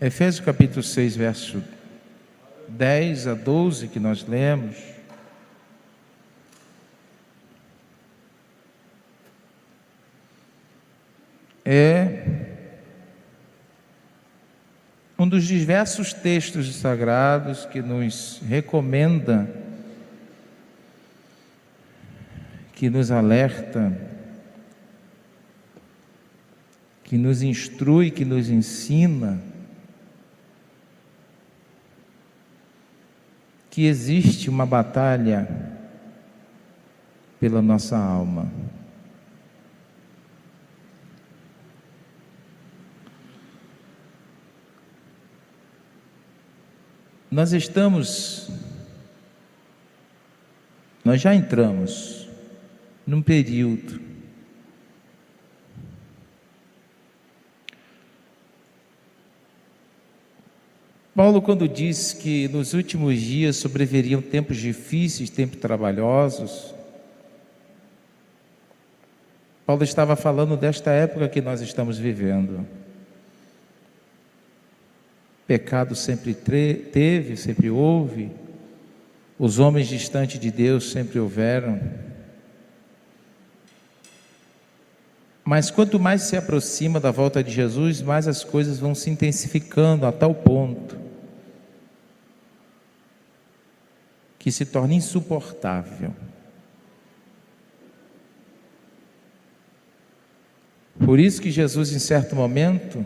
Efésios capítulo 6, verso 10 a 12, que nós lemos, é um dos diversos textos sagrados que nos recomenda, que nos alerta, que nos instrui, que nos ensina que existe uma batalha pela nossa alma. Nós já entramos num período Paulo, quando diz que nos últimos dias sobreviriam tempos difíceis, tempos trabalhosos, Paulo estava falando desta época que nós estamos vivendo. Pecado sempre teve, sempre houve, os homens distantes de Deus sempre houveram, mas quanto mais se aproxima da volta de Jesus, mais as coisas vão se intensificando a tal ponto que se torna insuportável. Por isso que Jesus, em certo momento,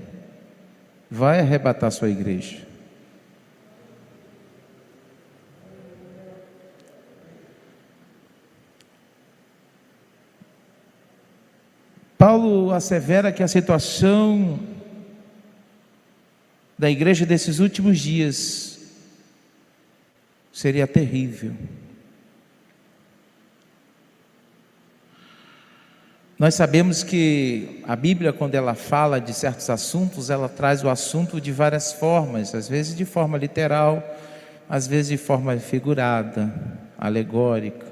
vai arrebatar sua igreja. Paulo assevera que a situação da igreja desses últimos dias seria terrível. Nós sabemos que a Bíblia, quando ela fala de certos assuntos, ela traz o assunto de várias formas, às vezes de forma literal, às vezes de forma figurada, alegórica.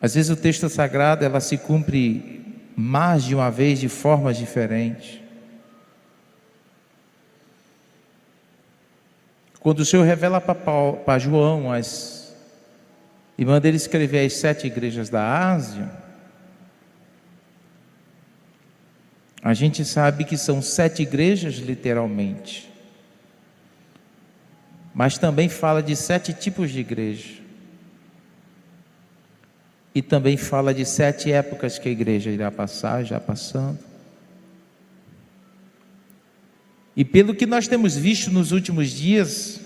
Às vezes o texto sagrado, ela se cumpre mais de uma vez de formas diferentes. Quando o Senhor revela para João e manda ele escrever as 7 igrejas da Ásia, a gente sabe que são 7 igrejas literalmente, mas também fala de 7 tipos de igreja, e também fala de 7 épocas que a igreja irá passar, já passando. E pelo que nós temos visto nos últimos dias,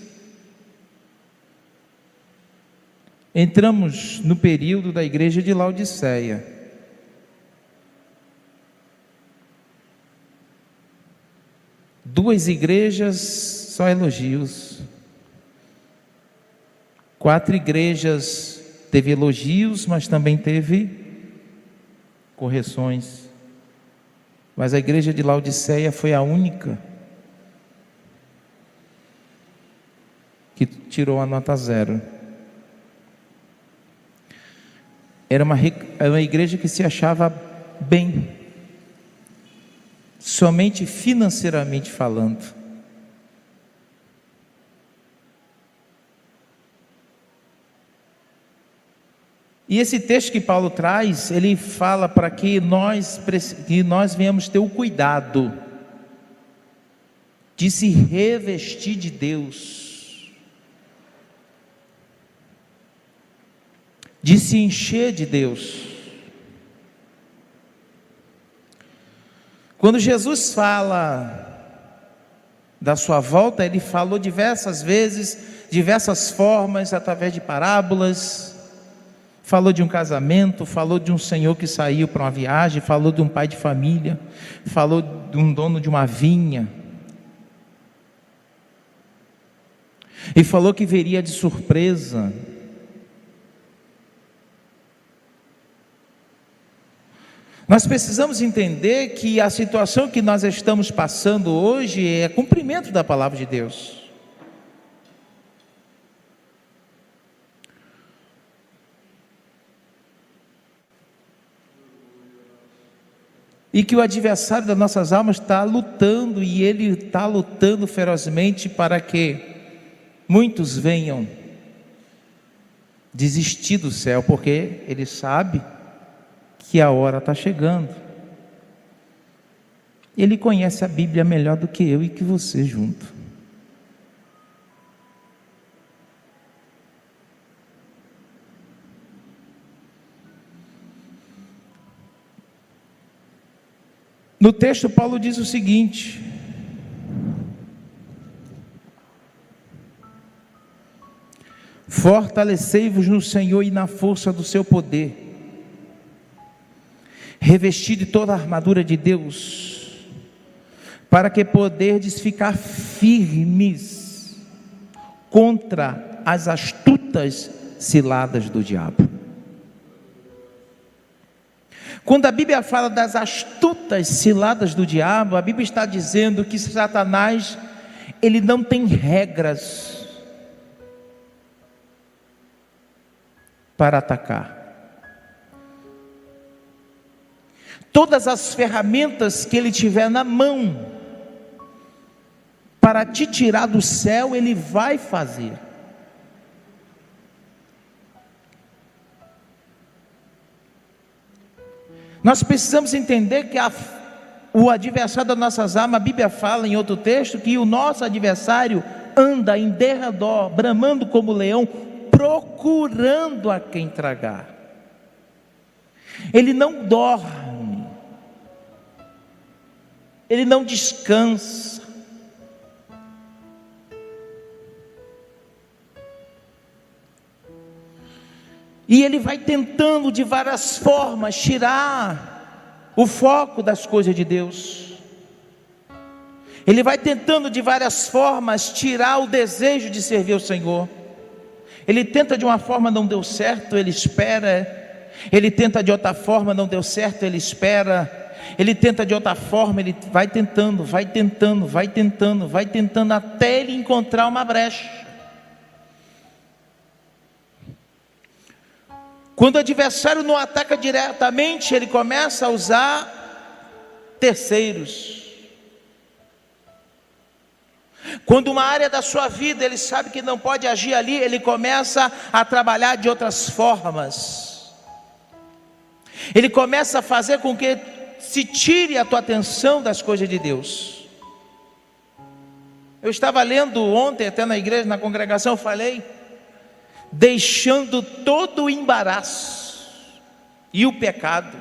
entramos no período da igreja de Laodiceia. Duas igrejas, só elogios. 4 igrejas, teve elogios, mas também teve correções. Mas a igreja de Laodiceia foi a única que tirou a nota 0. Era uma igreja que se achava bem, somente financeiramente falando. E esse texto que Paulo traz, ele fala para que nós venhamos ter o cuidado de se revestir de Deus, de se encher de Deus. Quando Jesus fala da sua volta, ele falou diversas vezes, diversas formas, através de parábolas. Falou de um casamento, falou de um senhor que saiu para uma viagem, falou de um pai de família, falou de um dono de uma vinha, e falou que viria de surpresa. Nós precisamos entender que a situação que nós estamos passando hoje é cumprimento da palavra de Deus. e que o adversário das nossas almas está lutando, e ele está lutando ferozmente para que muitos venham desistir do céu, porque ele sabe que a hora está chegando. Ele conhece a Bíblia melhor do que eu e que você junto. No texto, Paulo diz o seguinte: fortalecei-vos no Senhor e na força do seu poder, revestido de toda a armadura de Deus, para que poderdes ficar firmes contra as astutas ciladas do diabo. Quando a Bíblia fala das astutas ciladas do diabo, a Bíblia está dizendo que Satanás, ele não tem regras para atacar. Todas as ferramentas que ele tiver na mão para te tirar do céu, ele vai fazer. Nós precisamos entender que o adversário das nossas almas, a Bíblia fala em outro texto, que o nosso adversário anda em derredor, bramando como leão, procurando a quem tragar. Ele não dorme, ele não descansa. E ele vai tentando de várias formas tirar o foco das coisas de Deus. Ele vai tentando de várias formas tirar o desejo de servir ao Senhor. Ele tenta de uma forma, não deu certo, ele espera. Ele tenta de outra forma, não deu certo, ele espera. Ele tenta de outra forma, ele vai tentando, até ele encontrar uma brecha. Quando o adversário não ataca diretamente, ele começa a usar terceiros. Quando uma área da sua vida ele sabe que não pode agir ali, ele começa a trabalhar de outras formas. Ele começa a fazer com que se tire a tua atenção das coisas de Deus. Eu estava lendo ontem, até na igreja, na congregação, eu falei, deixando todo o embaraço e o pecado.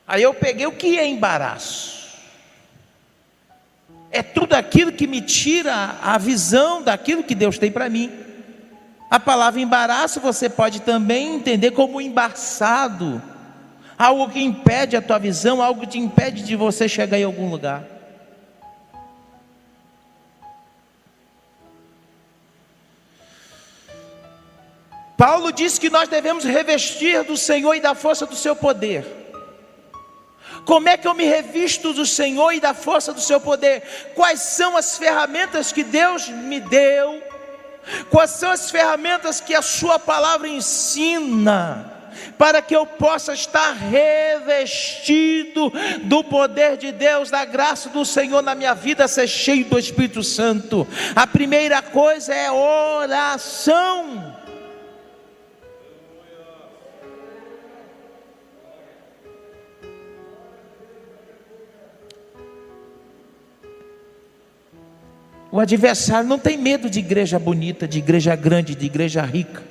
Aí eu peguei, o que é embaraço? É tudo aquilo que me tira a visão daquilo que Deus tem para mim. A palavra embaraço você pode também entender como embaçado, algo que impede a tua visão, algo que te impede de você chegar em algum lugar. Paulo diz que nós devemos revestir do Senhor e da força do seu poder. Como é que eu me revisto do Senhor e da força do seu poder? Quais são as ferramentas que Deus me deu? Quais são as ferramentas que a sua palavra ensina, para que eu possa estar revestido do poder de Deus, da graça do Senhor na minha vida, ser cheio do Espírito Santo? A primeira coisa é oração. O adversário não tem medo de igreja bonita, de igreja grande, de igreja rica.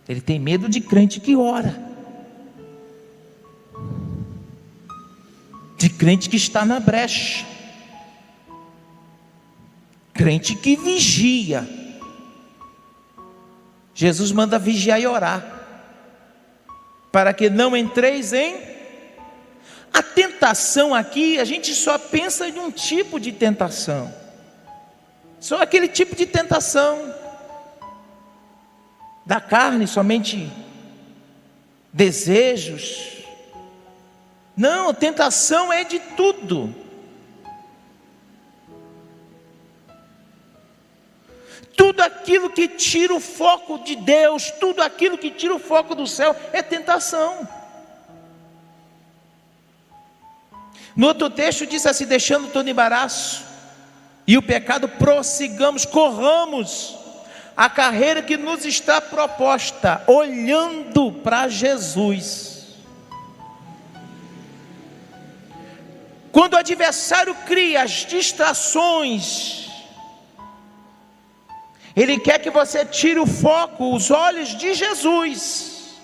Ele tem medo de crente que ora, de crente que está na brecha, crente que vigia. Jesus manda vigiar e orar, para que não entreis em... A tentação aqui, a gente só pensa em um tipo de tentação, só aquele tipo de tentação da carne, somente desejos. Não, tentação é de tudo. Tudo aquilo que tira o foco de Deus, tudo aquilo que tira o foco do céu é tentação. No outro texto diz assim: deixando todo embaraço e o pecado, prossigamos, corramos a carreira que nos está proposta, olhando para Jesus. Quando o adversário cria as distrações, ele quer que você tire o foco, os olhos de Jesus.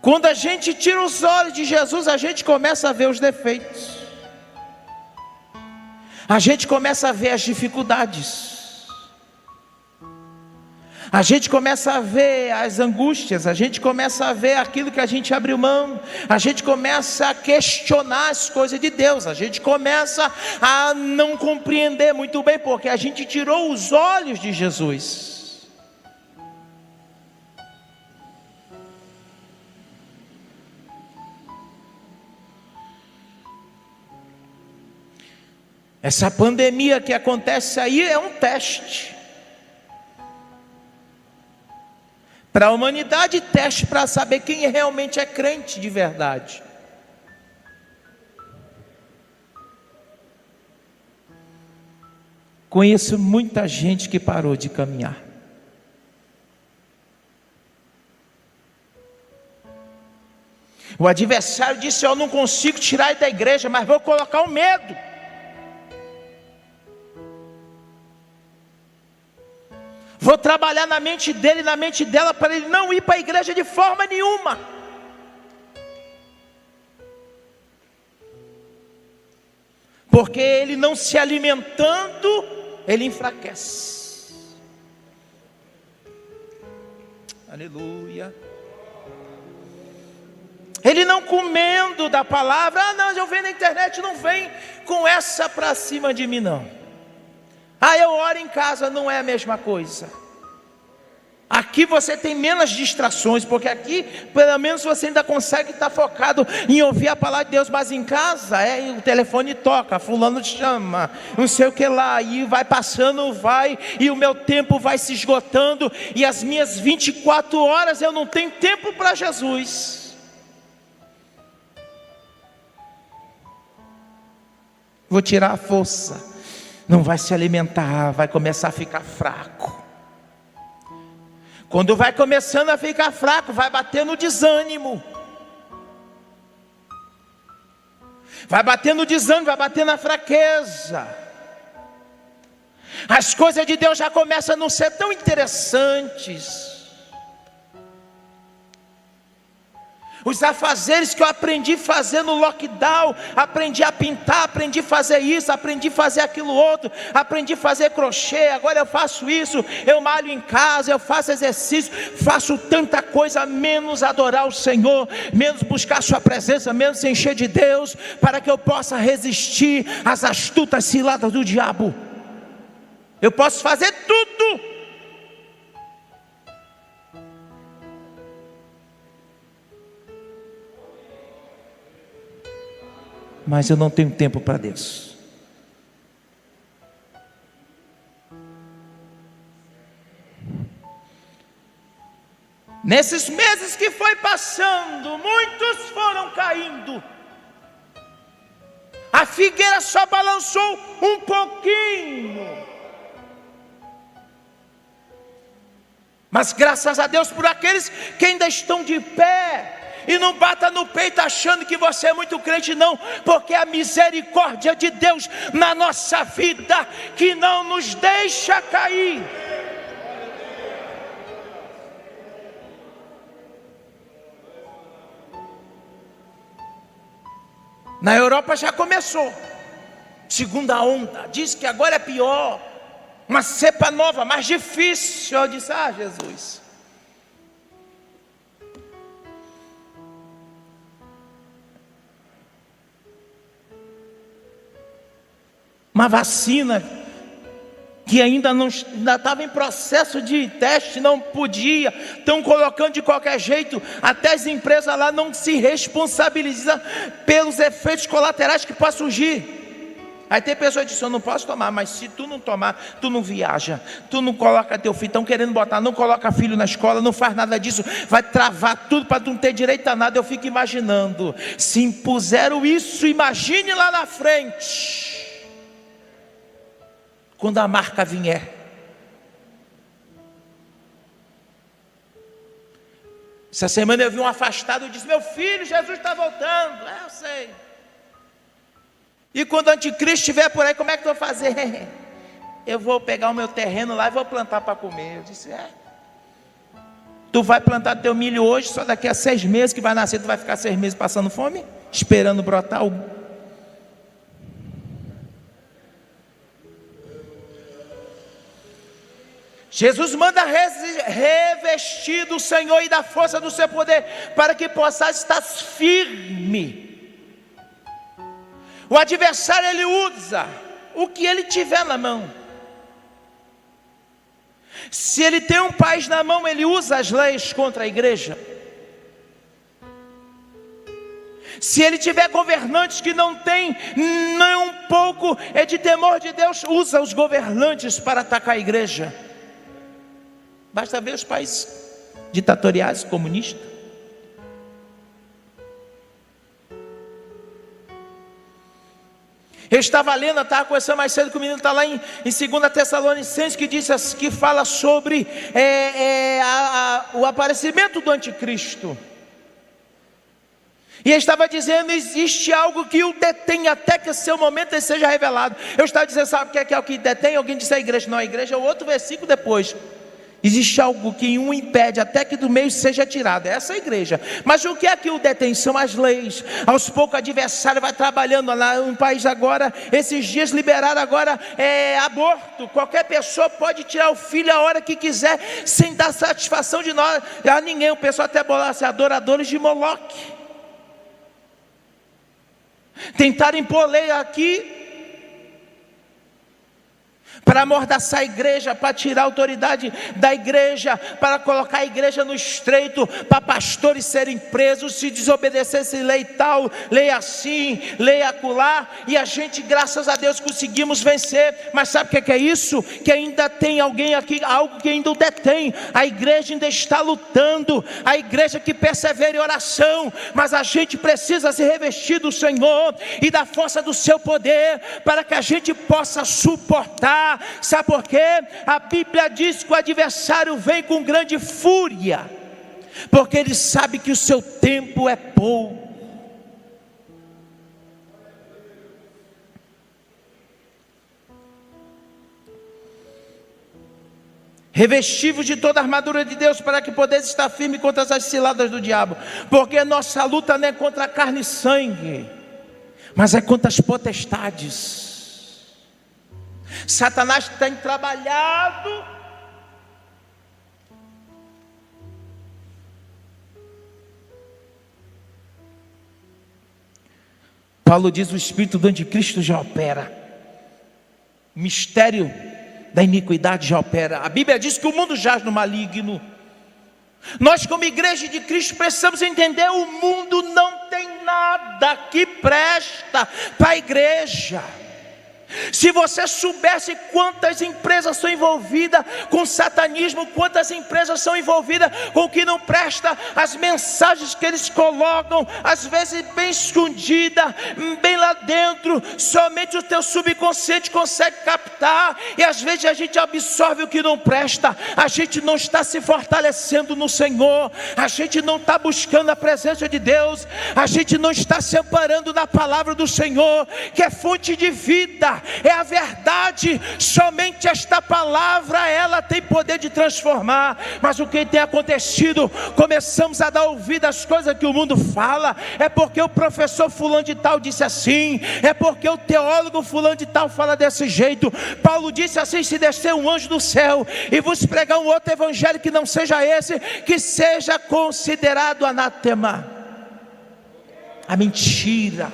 Quando a gente tira os olhos de Jesus, a gente começa a ver os defeitos, a gente começa a ver as dificuldades, a gente começa a ver as angústias, a gente começa a ver aquilo que a gente abriu mão, a gente começa a questionar as coisas de Deus, a gente começa a não compreender muito bem, porque a gente tirou os olhos de Jesus. Essa pandemia que acontece aí é um teste para a humanidade, teste para saber quem realmente é crente de verdade. Conheço muita gente que parou de caminhar. O adversário disse: eu não consigo tirar ele da igreja, mas vou colocar o medo. Vou trabalhar na mente dele e na mente dela para ele não ir para a igreja de forma nenhuma. Porque ele não se alimentando, ele enfraquece. Aleluia. Ele não comendo da palavra: ah não, eu venho na internet, não vem com essa para cima de mim não. Ah, eu oro em casa, não é a mesma coisa. Aqui você tem menos distrações, porque aqui pelo menos você ainda consegue estar focado em ouvir a palavra de Deus. Mas em casa, o telefone toca, fulano te chama, não sei o que lá, e vai passando, e o meu tempo vai se esgotando, e as minhas 24 horas eu não tenho tempo para Jesus. Vou tirar a força, não vai se alimentar, vai começar a ficar fraco. Quando vai começando a ficar fraco, vai bater no desânimo. Vai bater no desânimo, vai bater na fraqueza. As coisas de Deus já começam a não ser tão interessantes. Os afazeres que eu aprendi a fazer no lockdown, aprendi a pintar, aprendi a fazer isso, aprendi a fazer aquilo outro, aprendi a fazer crochê, agora eu faço isso, eu malho em casa, eu faço exercício, faço tanta coisa, menos adorar o Senhor, menos buscar a sua presença, menos se encher de Deus, para que eu possa resistir às astutas ciladas do diabo. Eu posso fazer tudo, mas eu não tenho tempo para Deus. Nesses meses que foi passando, muitos foram caindo. A figueira só balançou um pouquinho. Mas graças a Deus por aqueles que ainda estão de pé. E não bata no peito achando que você é muito crente, não, porque a misericórdia de Deus na nossa vida, que não nos deixa cair. Na Europa já começou, segunda onda, diz que agora é pior, uma cepa nova, mais difícil. Eu disse: ah, Jesus. Uma vacina que ainda estava em processo de teste, não podia, estão colocando de qualquer jeito, até as empresas lá não se responsabilizam pelos efeitos colaterais que podem surgir. Aí tem pessoas que dizem, eu não posso tomar, mas se tu não tomar, tu não viaja, tu não coloca teu filho, estão querendo botar, não coloca filho na escola, não faz nada disso, vai travar tudo para tu não ter direito a nada. Eu fico imaginando, se impuseram isso, imagine lá na frente, quando a marca vier. Essa semana eu vi um afastado e disse, meu filho, Jesus está voltando. Eu sei. E quando o anticristo estiver por aí, como é que eu vou fazer? Eu vou pegar o meu terreno lá e vou plantar para comer. Eu disse, tu vai plantar teu milho hoje, só daqui a 6 meses que vai nascer, tu vai ficar 6 meses passando fome? Esperando brotar o... Jesus manda revestir do Senhor e da força do seu poder, para que possais estar firme. O adversário, ele usa o que ele tiver na mão. Se ele tem um país na mão, ele usa as leis contra a igreja. Se ele tiver governantes que não têm nem um pouco de temor de Deus, usa os governantes para atacar a igreja. Basta ver os países ditatoriais comunistas. Eu estava lendo, estava conversando mais cedo com o menino, está lá em 2 Tessalonicenses, que fala sobre o aparecimento do anticristo. E ele estava dizendo, existe algo que o detém até que o seu momento ele seja revelado. Eu estava dizendo, sabe o que é o que detém? Alguém disse a igreja, não, a igreja é o outro versículo depois. Existe algo que um impede até que do meio seja tirado, essa é a igreja. Mas o que é que o detém? São as leis. Aos poucos o adversário vai trabalhando lá no país agora, esses dias liberaram agora aborto. Qualquer pessoa pode tirar o filho a hora que quiser, sem dar satisfação de nós a ninguém. O pessoal até bolasse adoradores de Moloque. Tentaram impor lei aqui para amordaçar a igreja, para tirar a autoridade da igreja, para colocar a igreja no estreito, para pastores serem presos, se desobedecessem lei tal, lei assim, lei acolá, e a gente, graças a Deus, conseguimos vencer. Mas sabe o que é isso? Que ainda tem alguém aqui, algo que ainda o detém. A igreja ainda está lutando, a igreja que persevera em oração, mas a gente precisa se revestir do Senhor e da força do seu poder, para que a gente possa suportar. Sabe por quê? A Bíblia diz que o adversário vem com grande fúria, porque ele sabe que o seu tempo é pouco. Revestivos de toda a armadura de Deus, para que podeis estar firme contra as ciladas do diabo, porque nossa luta não é contra a carne e sangue, mas é contra as potestades. Satanás tem trabalhado Paulo diz, o espírito do anticristo já opera, o mistério da iniquidade já opera. A Bíblia diz que o mundo jaz no maligno. Nós, como igreja de Cristo, precisamos entender, o mundo não tem nada que presta para a igreja. Se você soubesse quantas empresas são envolvidas com satanismo, quantas empresas são envolvidas com o que não presta, as mensagens que eles colocam, às vezes bem escondida, bem lá dentro, somente o teu subconsciente consegue captar, e às vezes a gente absorve o que não presta, a gente não está se fortalecendo no Senhor, a gente não está buscando a presença de Deus, a gente não está se amparando na palavra do Senhor, que é fonte de vida, é a verdade. Somente esta palavra, ela tem poder de transformar. Mas o que tem acontecido? Começamos a dar ouvido às coisas que o mundo fala. É porque o professor fulano de tal disse assim, é porque o teólogo fulano de tal fala desse jeito. Paulo disse assim, se descer um anjo do céu e vos pregar um outro evangelho que não seja esse, que seja considerado anátema. A mentira.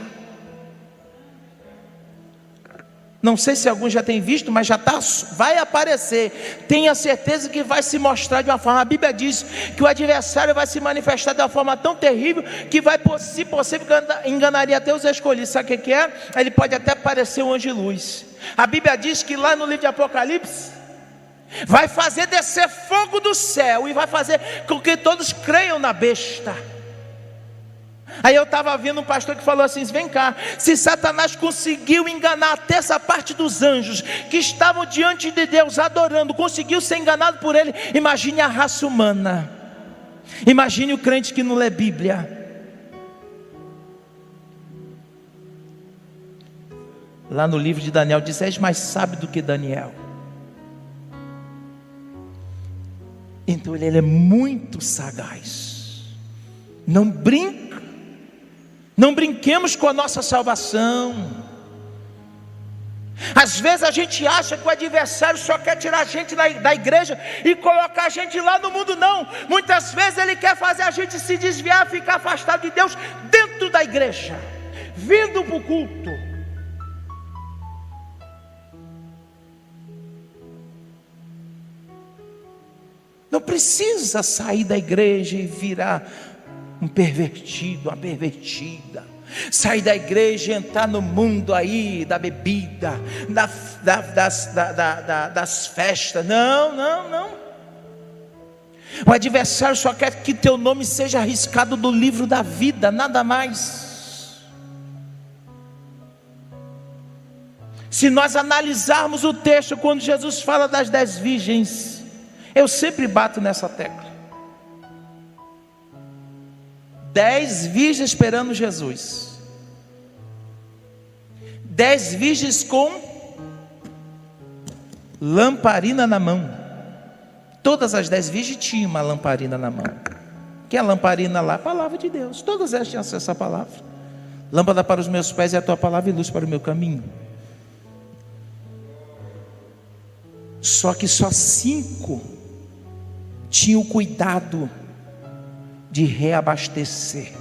Não sei se alguns já têm visto, mas vai aparecer. Tenha certeza que vai se mostrar de uma forma. A Bíblia diz que o adversário vai se manifestar de uma forma tão terrível que vai, se possível, enganaria até os escolhidos. Sabe o que é? Ele pode até parecer um anjo de luz. A Bíblia diz que lá no livro de Apocalipse vai fazer descer fogo do céu e vai fazer com que todos creiam na besta. Aí eu estava vendo um pastor que falou assim: vem cá, se Satanás conseguiu enganar até essa parte dos anjos que estavam diante de Deus adorando, conseguiu ser enganado por ele, imagine a raça humana, imagine o crente que não lê Bíblia. Lá no livro de Daniel diz: és mais sábio do que Daniel. Então ele é muito sagaz. Não brinquemos com a nossa salvação. Às vezes a gente acha que o adversário só quer tirar a gente da igreja e colocar a gente lá no mundo. Não, muitas vezes ele quer fazer a gente se desviar, ficar afastado de Deus dentro da igreja, vindo para o culto. Não precisa sair da igreja e virar um pervertido, uma pervertida. Sair da igreja e entrar no mundo aí da bebida, das festas. Não. O adversário só quer que teu nome seja arriscado do livro da vida, nada mais. Se nós analisarmos o texto, quando Jesus fala das 10 virgens, eu sempre bato nessa tecla. 10 virgens esperando Jesus. 10 virgens com lamparina na mão. Todas as 10 virgens tinham uma lamparina na mão. Que é a lamparina lá? A palavra de Deus. Todas elas tinham acesso à palavra. Lâmpada para os meus pés é a tua palavra e luz para o meu caminho. Só que só 5 tinham o cuidado de reabastecer.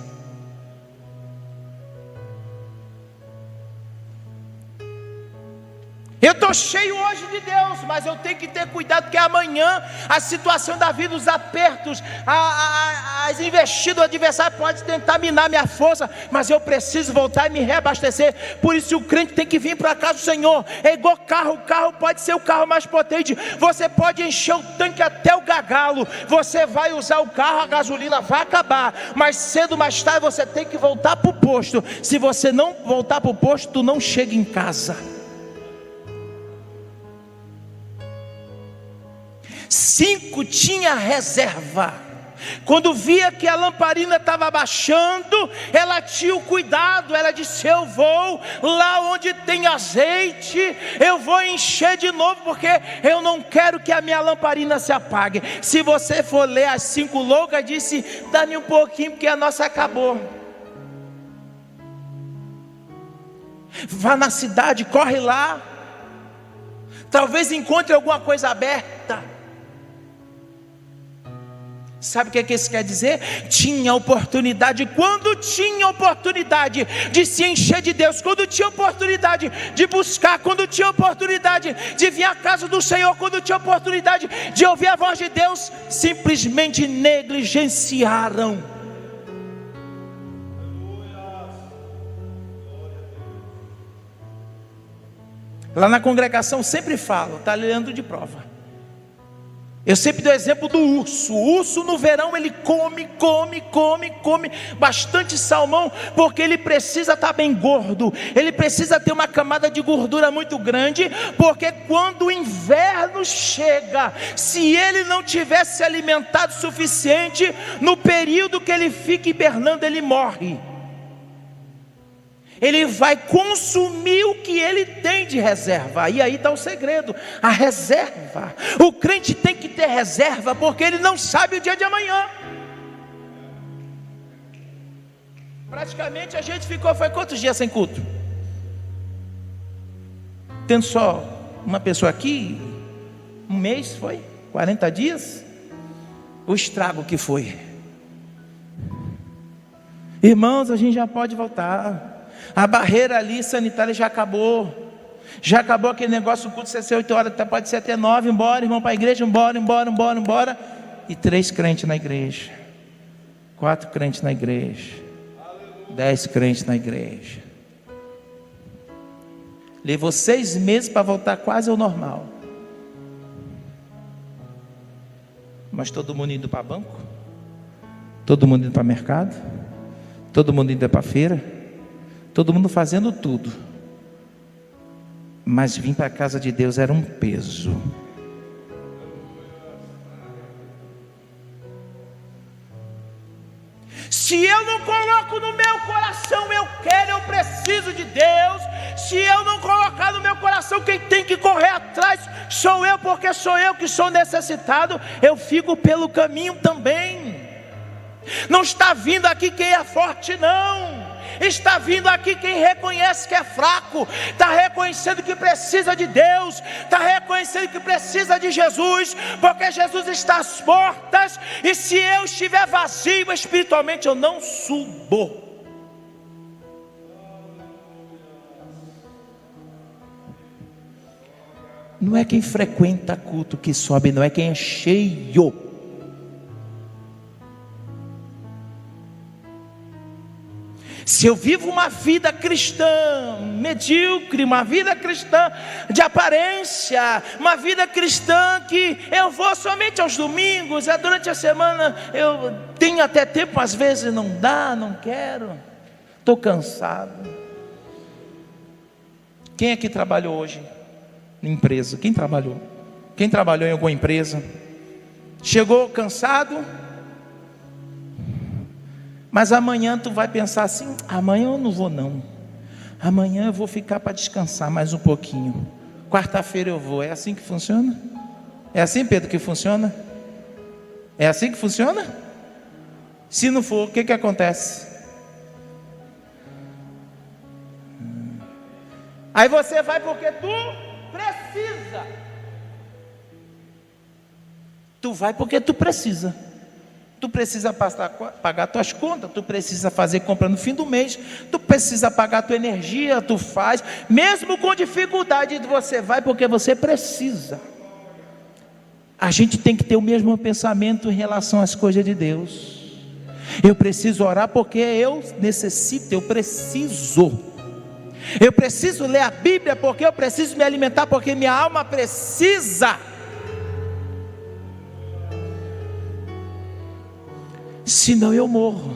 Eu estou cheio hoje de Deus, mas eu tenho que ter cuidado, porque amanhã a situação da vida, os apertos, as investidas do adversário pode tentar minar minha força, mas eu preciso voltar e me reabastecer. Por isso o crente tem que vir para a casa do Senhor. É igual carro, o carro pode ser o carro mais potente, você pode encher o tanque até o gargalo, você vai usar o carro, a gasolina vai acabar, mas cedo ou mais tarde você tem que voltar para o posto. Se você não voltar para o posto, tu não chega em casa. 5 tinha reserva. Quando via que a lamparina estava baixando, ela tinha o cuidado, ela disse: eu vou lá onde tem azeite, eu vou encher de novo, porque eu não quero que a minha lamparina se apague. Se você for ler as 5 loucas, disse: dá-me um pouquinho, porque a nossa acabou. Vá na cidade, corre lá, talvez encontre alguma coisa aberta. Sabe o que isso quer dizer? Tinha oportunidade. Quando tinha oportunidade de se encher de Deus, quando tinha oportunidade de buscar, quando tinha oportunidade de vir à casa do Senhor, quando tinha oportunidade de ouvir a voz de Deus, simplesmente negligenciaram. Lá na congregação sempre falo, está lendo de prova. Eu sempre dou exemplo do urso. O urso no verão ele come bastante salmão, porque ele precisa estar bem gordo, ele precisa ter uma camada de gordura muito grande, porque quando o inverno chega, se ele não tiver se alimentado o suficiente, no período que ele fica hibernando, ele morre. Ele vai consumir o que ele tem de reserva. E aí está o segredo, a reserva. O crente tem que ter reserva, porque ele não sabe o dia de amanhã. Praticamente a gente foi quantos dias sem culto? Tendo só uma pessoa aqui, um mês foi? 40 dias? O estrago que foi. Irmãos, a gente já pode voltar. A barreira ali sanitária já acabou. Já acabou aquele negócio, o culto ser 8 horas, pode ser até 9, embora, irmão, para a igreja, embora. E 3 crentes na igreja, 4 crentes na igreja, 10 crentes na igreja. Levou 6 meses para voltar quase ao normal. Mas todo mundo indo para banco, todo mundo indo para mercado, todo mundo indo para feira, todo mundo fazendo tudo. Mas vir para a casa de Deus era um peso. Se eu não coloco no meu coração, eu quero, eu preciso de Deus. Se eu não colocar no meu coração, quem tem que correr atrás sou eu, porque sou eu que sou necessitado. Eu fico pelo caminho também. Não está vindo aqui quem é forte, não. Está vindo aqui quem reconhece que é fraco, está reconhecendo que precisa de Deus, está reconhecendo que precisa de Jesus, porque Jesus está às portas, e se eu estiver vazio espiritualmente, eu não subo. Não é quem frequenta culto que sobe, não é quem é cheio. Se eu vivo uma vida cristã medíocre, uma vida cristã de aparência, uma vida cristã que eu vou somente aos domingos, durante a semana eu tenho até tempo, às vezes não dá, não quero, estou cansado. Quem aqui trabalhou hoje em empresa? Quem trabalhou? Quem trabalhou em alguma empresa? Chegou cansado? Mas amanhã tu vai pensar assim: amanhã eu não vou não, amanhã eu vou ficar para descansar mais um pouquinho, quarta-feira eu vou. É assim que funciona? É assim, Pedro, que funciona? É assim que funciona? Se não for, o que acontece? Aí você vai porque tu precisa. Tu vai porque tu precisa. Tu precisa pagar tuas contas, tu precisa fazer compra no fim do mês, tu precisa pagar tua energia, tu faz, mesmo com dificuldade, você vai porque você precisa. A gente tem que ter o mesmo pensamento em relação às coisas de Deus. Eu preciso orar porque eu necessito, eu preciso ler a Bíblia porque eu preciso me alimentar, porque minha alma precisa. Senão eu morro.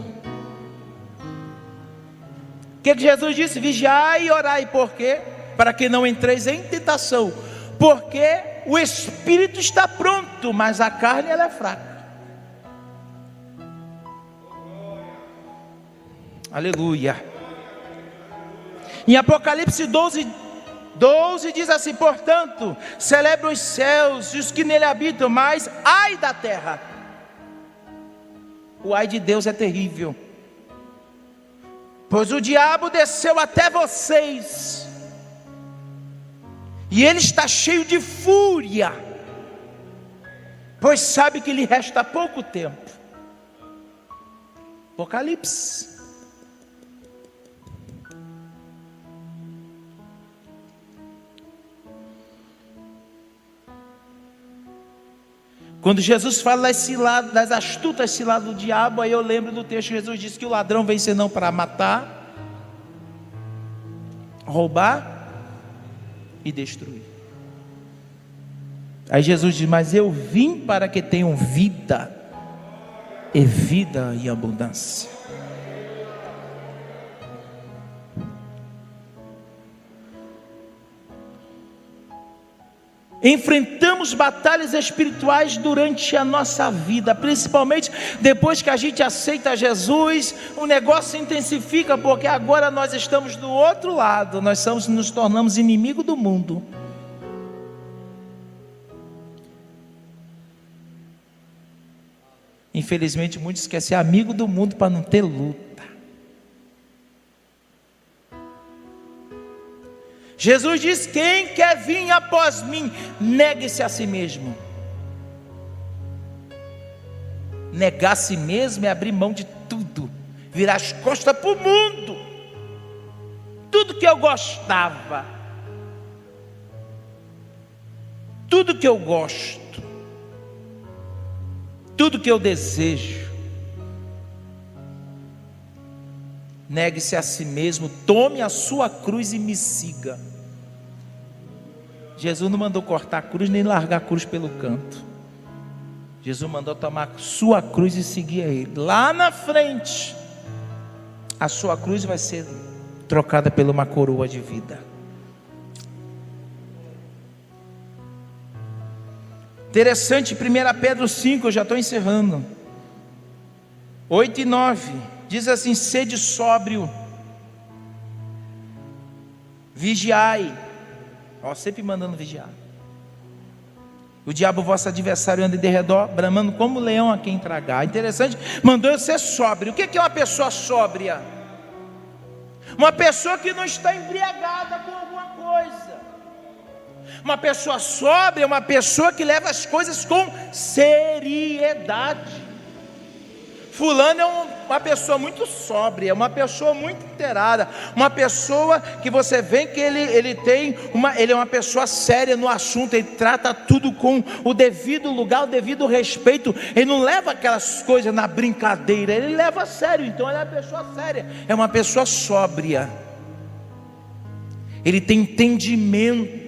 O que Jesus disse? Vigiai e orai. Por quê? Para que não entreis em tentação. Porque o espírito está pronto, mas a carne ela é fraca. Aleluia. Em Apocalipse 12 diz assim: portanto, celebra os céus e os que nele habitam, mas ai da terra. O ai de Deus é terrível, pois o diabo desceu até vocês, e ele está cheio de fúria, pois sabe que lhe resta pouco tempo. Apocalipse. Quando Jesus fala das astutas ciladas do diabo, aí eu lembro do texto. Jesus disse que o ladrão vem senão para matar, roubar e destruir. Aí Jesus diz: mas eu vim para que tenham vida, e vida em abundância. Enfrentamos batalhas espirituais durante a nossa vida, principalmente depois que a gente aceita Jesus. O negócio se intensifica, porque agora nós estamos do outro lado, nos tornamos inimigo do mundo. Infelizmente muitos querem ser amigo do mundo para não ter luta. Jesus diz: quem quer vir após mim, negue-se a si mesmo. Negar a si mesmo é abrir mão de tudo, virar as costas para o mundo. Tudo que eu gostava, tudo que eu gosto, tudo que eu desejo. Negue-se a si mesmo, tome a sua cruz e me siga. Jesus não mandou cortar a cruz nem largar a cruz pelo canto. Jesus mandou tomar a sua cruz e seguir a Ele. Lá na frente, a sua cruz vai ser trocada por uma coroa de vida. Interessante, 1 Pedro 5, eu já estou encerrando, 8 e 9, diz assim: sede sóbrio, vigiai. Ó, sempre mandando vigiar. O diabo, vosso adversário, anda de redor, bramando como leão a quem tragar. Interessante, mandou eu ser sóbrio. O que é uma pessoa sóbria? Uma pessoa que não está embriagada com alguma coisa. Uma pessoa sóbria é uma pessoa que leva as coisas com seriedade. Fulano é uma pessoa muito sóbria, uma pessoa muito inteirada, uma pessoa que você vê que ele é uma pessoa séria no assunto, ele trata tudo com o devido lugar, o devido respeito, ele não leva aquelas coisas na brincadeira, ele leva a sério, então ele é uma pessoa séria, é uma pessoa sóbria, ele tem entendimento.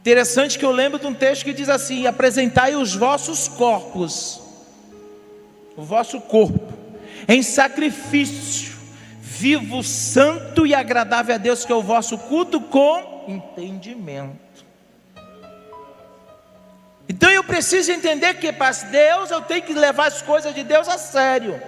Interessante que eu lembro de um texto que diz assim: apresentai os vossos corpos, o vosso corpo, em sacrifício vivo, santo e agradável a Deus, que é o vosso culto com entendimento. Então eu preciso entender que para Deus eu tenho que levar as coisas de Deus a sério.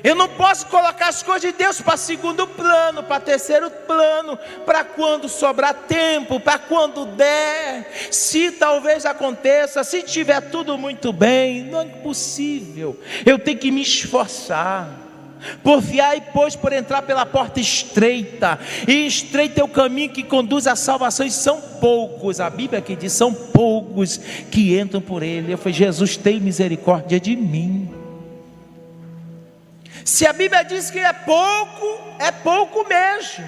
Eu não posso colocar as coisas de Deus para segundo plano, para terceiro plano, para quando sobrar tempo, para quando der, se talvez aconteça, se tiver tudo muito bem. Não é possível. Eu tenho que me esforçar. Porfiai, pois, por entrar pela porta estreita, e estreito é o caminho que conduz à salvação, e são poucos, a Bíblia aqui diz, são poucos que entram por ele. Eu falei: Jesus, tem misericórdia de mim. Se a Bíblia diz que é pouco mesmo.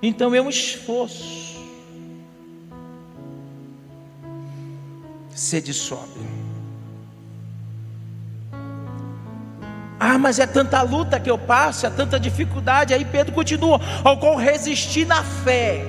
Então é um esforço. Sede sóbrio. Ah, mas é tanta luta que eu passo, é tanta dificuldade. Aí Pedro continua: ao qual resistir na fé.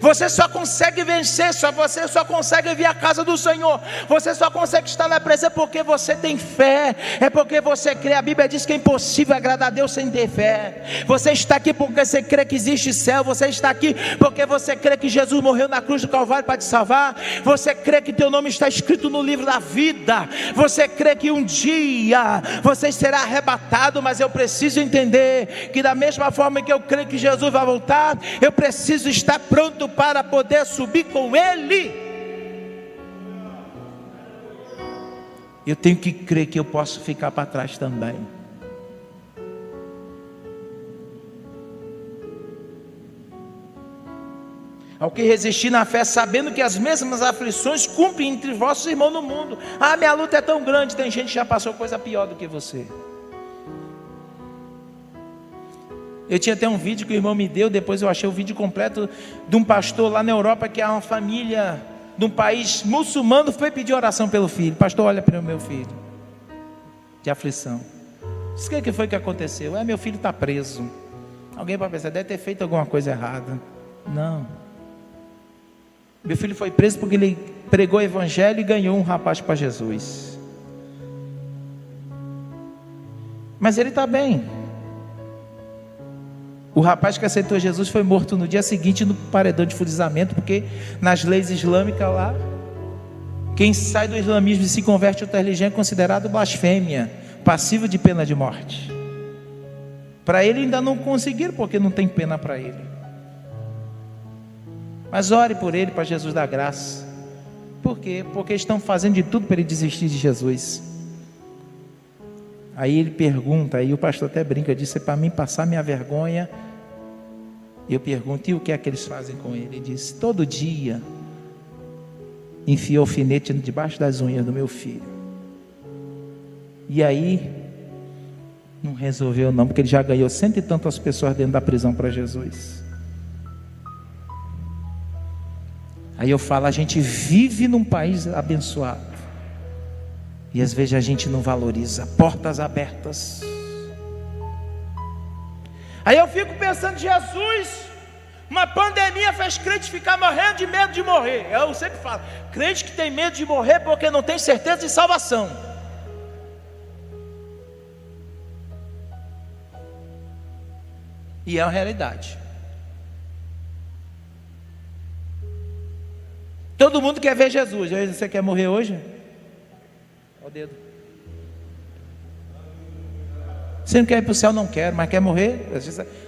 Você só consegue vencer, você só consegue vir à casa do Senhor, você só consegue estar na presença porque você tem fé, é porque você crê. A Bíblia diz que é impossível agradar a Deus sem ter fé. Você está aqui porque você crê que existe céu, você está aqui porque você crê que Jesus morreu na cruz do Calvário para te salvar, você crê que teu nome está escrito no livro da vida, você crê que um dia você será arrebatado. Mas eu preciso entender que da mesma forma que eu creio que Jesus vai voltar, eu preciso estar pronto para poder subir com Ele. Eu tenho que crer que eu posso ficar para trás também. Ao que resistir na fé, sabendo que as mesmas aflições cumprem entre vossos irmãos no mundo. Ah, minha luta é tão grande. Tem gente que já passou coisa pior do que você. Eu tinha até um vídeo que o irmão me deu, depois eu achei o vídeo completo, de um pastor lá na Europa, que é uma família de um país muçulmano, foi pedir oração pelo filho. Pastor, olha para o meu filho, de aflição. Diz: o que foi que aconteceu? Meu filho está preso. Alguém pode pensar: deve ter feito alguma coisa errada. Não. Meu filho foi preso porque ele pregou o evangelho e ganhou um rapaz para Jesus. Mas ele está bem. O rapaz que aceitou Jesus foi morto no dia seguinte no paredão de fuzilamento, porque nas leis islâmicas lá, quem sai do islamismo e se converte a outra religião é considerado blasfêmia, passivo de pena de morte. Para ele ainda não conseguiram, porque não tem pena para ele. Mas ore por ele, para Jesus dar graça. Por quê? Porque estão fazendo de tudo para ele desistir de Jesus. Aí ele pergunta, aí o pastor até brinca, disse: é para mim passar minha vergonha. Eu pergunto: e o que é que eles fazem com ele? Ele disse: todo dia enfia alfinete debaixo das unhas do meu filho. E aí, não resolveu não, porque ele já ganhou 100 e tantas pessoas dentro da prisão para Jesus. Aí eu falo, a gente vive num país abençoado, e às vezes a gente não valoriza, portas abertas. Aí eu fico pensando, Jesus, uma pandemia fez crente ficar morrendo de medo de morrer. Eu sempre falo, crente que tem medo de morrer porque não tem certeza de salvação. E é uma realidade. Todo mundo quer ver Jesus. Você quer morrer hoje? Olha o dedo. Você não quer ir para o céu? Não quero, mas quer morrer?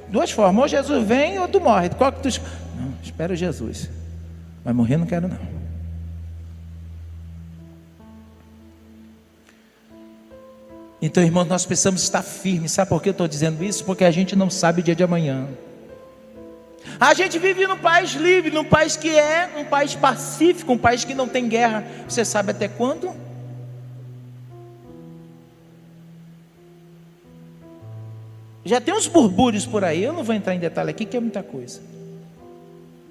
Duas formas, ou Jesus vem ou tu morre. Qual que tu... Não, espero Jesus. Mas morrer não quero não. Então, irmãos, nós precisamos estar firmes. Sabe por que eu estou dizendo isso? Porque a gente não sabe o dia de amanhã. A gente vive num país livre, num país que é um país pacífico, um país que não tem guerra. Você sabe até quando? Já tem uns burbúrios por aí, eu não vou entrar em detalhe aqui, que é muita coisa.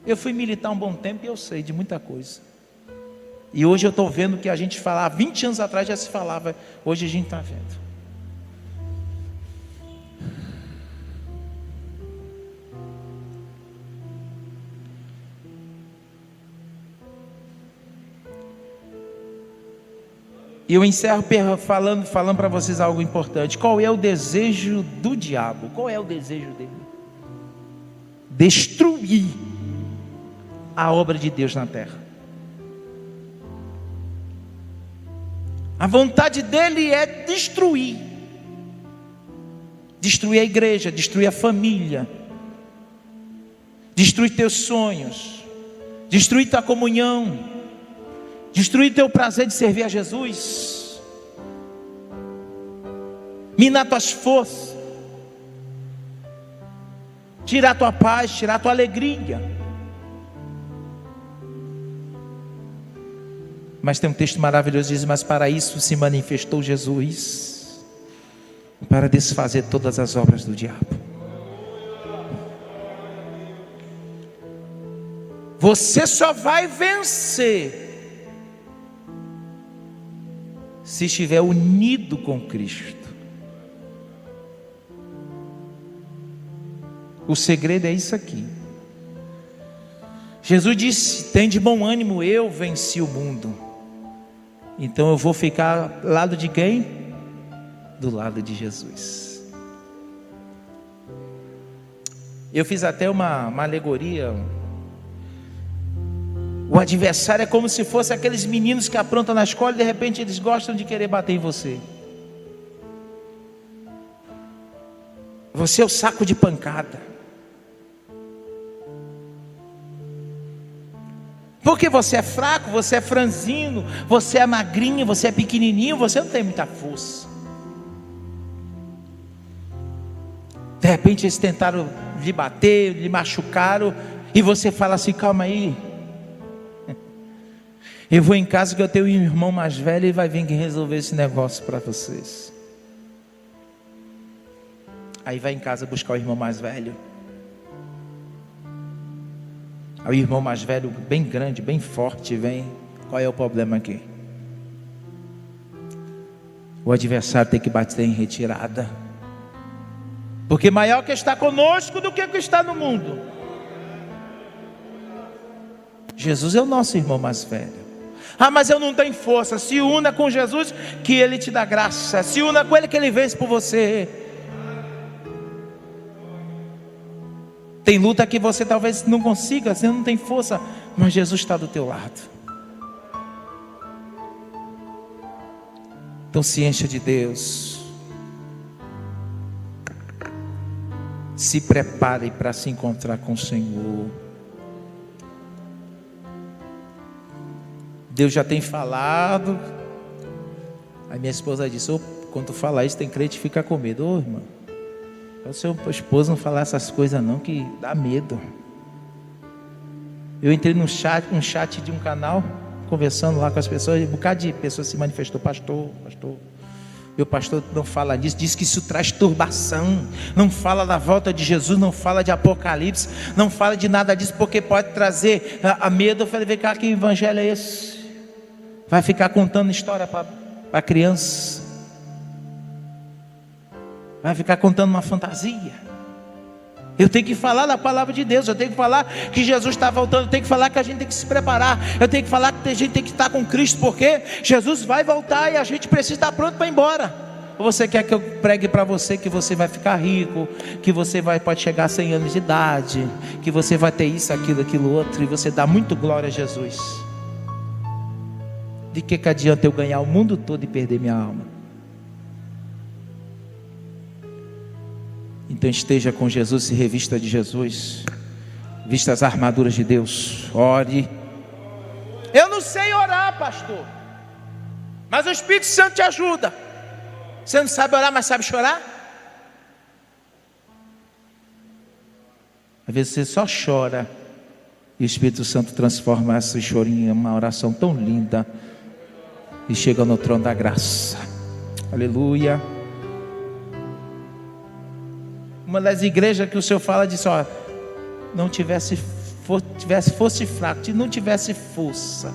Eu fui militar um bom tempo e eu sei de muita coisa. E hoje eu estou vendo que a gente falava, 20 anos atrás já se falava, hoje a gente está vendo. E eu encerro falando para vocês algo importante. Qual é o desejo do diabo? Qual é o desejo dele? Destruir a obra de Deus na terra. A vontade dele é destruir. Destruir a igreja, destruir a família. Destruir teus sonhos. Destruir tua comunhão. Destruir teu prazer de servir a Jesus, minar tuas forças, tirar tua paz, tirar tua alegria. Mas tem um texto maravilhoso que diz, mas para isso se manifestou Jesus, para desfazer todas as obras do diabo. Você só vai vencer se estiver unido com Cristo. O segredo é isso aqui. Jesus disse, tem de bom ânimo, eu venci o mundo. Então eu vou ficar ao lado de quem? Do lado de Jesus. Eu fiz até uma alegoria. O adversário é como se fosse aqueles meninos que aprontam na escola e de repente eles gostam de querer bater em você. Você é o saco de pancada. Porque você é fraco, você é franzino, você é magrinho, você é pequenininho, você não tem muita força. De repente eles tentaram lhe bater, lhe machucaram, e você fala assim, calma aí. Eu vou em casa que eu tenho um irmão mais velho e vai vir resolver esse negócio para vocês. Aí vai em casa buscar o irmão mais velho. Aí o irmão mais velho, bem grande, bem forte, vem. Qual é o problema aqui? O adversário tem que bater em retirada. Porque maior que está conosco do que o que está no mundo. Jesus é o nosso irmão mais velho. Ah, mas eu não tenho força. Se una com Jesus, que Ele te dá graça. Se una com Ele, que Ele vence por você. Tem luta que você talvez não consiga, você não tem força, mas Jesus está do teu lado. Então se encha de Deus. Se prepare para se encontrar com o Senhor. Deus já tem falado. Aí minha esposa disse, quando tu falar isso, tem crente que fica com medo. Ô irmão, o seu esposo não falar essas coisas não, que dá medo. Eu entrei num chat de um canal, conversando lá com as pessoas, um bocado de pessoas se manifestou, pastor, Meu pastor não fala disso, diz que isso traz turbação. Não fala da volta de Jesus, não fala de Apocalipse, não fala de nada disso, porque pode trazer a medo. Eu falei, vem cá, que evangelho é esse? Vai ficar contando história para criança? Vai ficar contando uma fantasia? Eu tenho que falar da palavra de Deus, eu tenho que falar que Jesus está voltando, eu tenho que falar que a gente tem que se preparar, eu tenho que falar que a gente tem que estar com Cristo, porque Jesus vai voltar e a gente precisa estar pronto para ir embora. Ou você quer que eu pregue para você que você vai ficar rico, que você pode chegar a 100 anos de idade, que você vai ter isso, aquilo, outro, e você dá muito glória a Jesus? De que adianta eu ganhar o mundo todo e perder minha alma? Então esteja com Jesus, se revista de Jesus, vista as armaduras de Deus, ore. Eu não sei orar, pastor, mas o Espírito Santo te ajuda. Você não sabe orar, mas sabe chorar? Às vezes você só chora e o Espírito Santo transforma esse chorinho em uma oração tão linda e chega no trono da graça. Aleluia. Uma das igrejas que o Senhor fala disse: ó, fosse fraco, não tivesse força,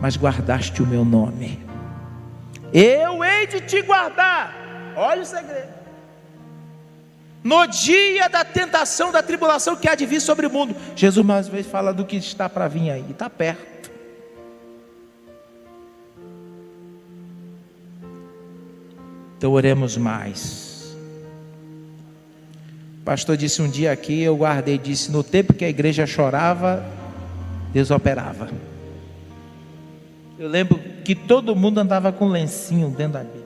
mas guardaste o meu nome, eu hei de te guardar. Olha o segredo. No dia da tentação, da tribulação que há de vir sobre o mundo. Jesus mais uma vez fala do que está para vir aí, está perto. Então oremos mais. O pastor disse um dia aqui, eu guardei, disse: no tempo que a igreja chorava, Deus operava. Eu lembro que todo mundo andava com lencinho dentro da Bíblia.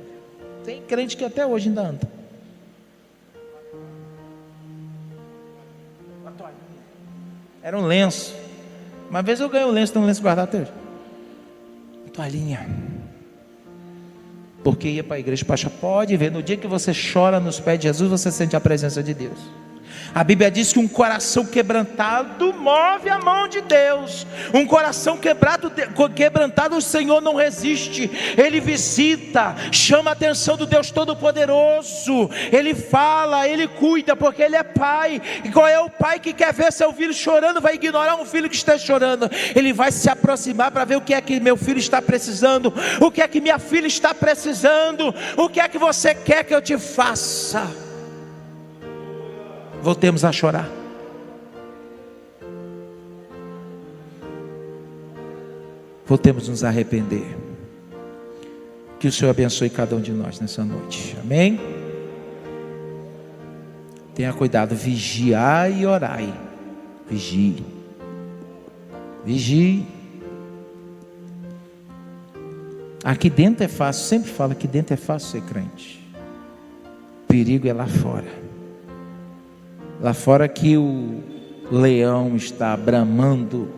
Tem crente que até hoje ainda anda. Uma toalhinha. Era um lenço. Uma vez eu ganhei um lenço, tem um lenço guardado até hoje. Uma toalhinha. Porque ia para a igreja, pastor, pode ver, no dia que você chora nos pés de Jesus, você sente a presença de Deus. A Bíblia diz que um coração quebrantado move a mão de Deus. Um coração quebrantado, o Senhor não resiste. Ele visita, chama a atenção do Deus Todo-Poderoso. Ele fala, Ele cuida, porque Ele é Pai. E qual é o pai que quer ver seu filho chorando? Vai ignorar um filho que está chorando? Ele vai se aproximar para ver o que é que meu filho está precisando, o que é que minha filha está precisando, o que é que você quer que eu te faça. Voltemos a chorar. Voltemos a nos arrepender. Que o Senhor abençoe cada um de nós nessa noite. Amém? Tenha cuidado, vigiai e orai. Vigie. Vigie. Aqui dentro é fácil, sempre falo que dentro é fácil ser crente. O perigo é lá fora. Lá fora que o leão está bramando,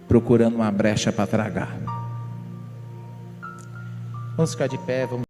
procurando uma brecha para tragar. Vamos ficar de pé, vamos.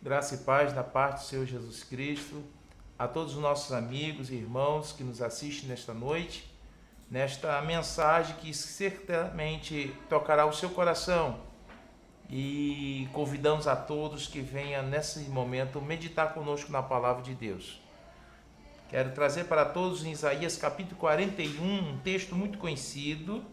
Graça e paz da parte do Senhor Jesus Cristo, a todos os nossos amigos e irmãos que nos assistem nesta noite, nesta mensagem que certamente tocará o seu coração, e convidamos a todos que venham nesse momento meditar conosco na palavra de Deus. Quero trazer para todos em Isaías capítulo 41, um texto muito conhecido,